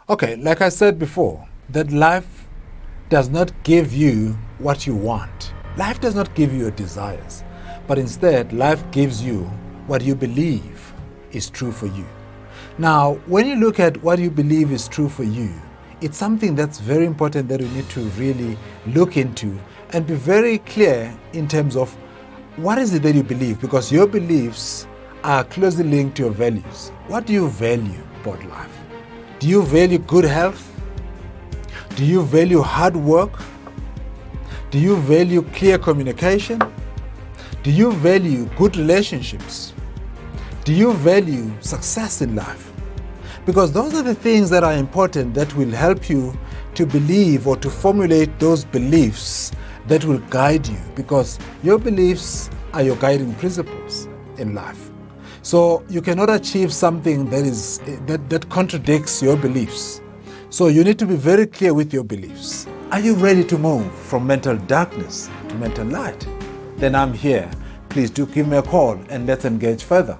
Okay, like I said before, that life does not give you what you want. Life does not give you your desires, but instead life gives you what you believe is true for you. Now, when you look at what you believe is true for you, it's something that's very important that we need to really look into and be very clear in terms of what is it that you believe, because your beliefs are closely linked to your values. What do you value about life? Do you value good health? Do you value hard work? Do you value clear communication? Do you value good relationships? Do you value success in life? Because those are the things that are important that will help you to believe or to formulate those beliefs that will guide you, because your beliefs are your guiding principles in life. So you cannot achieve something that contradicts your beliefs. So you need to be very clear with your beliefs. Are you ready to move from mental darkness to mental light? Then I'm here. Please do give me a call and let's engage further.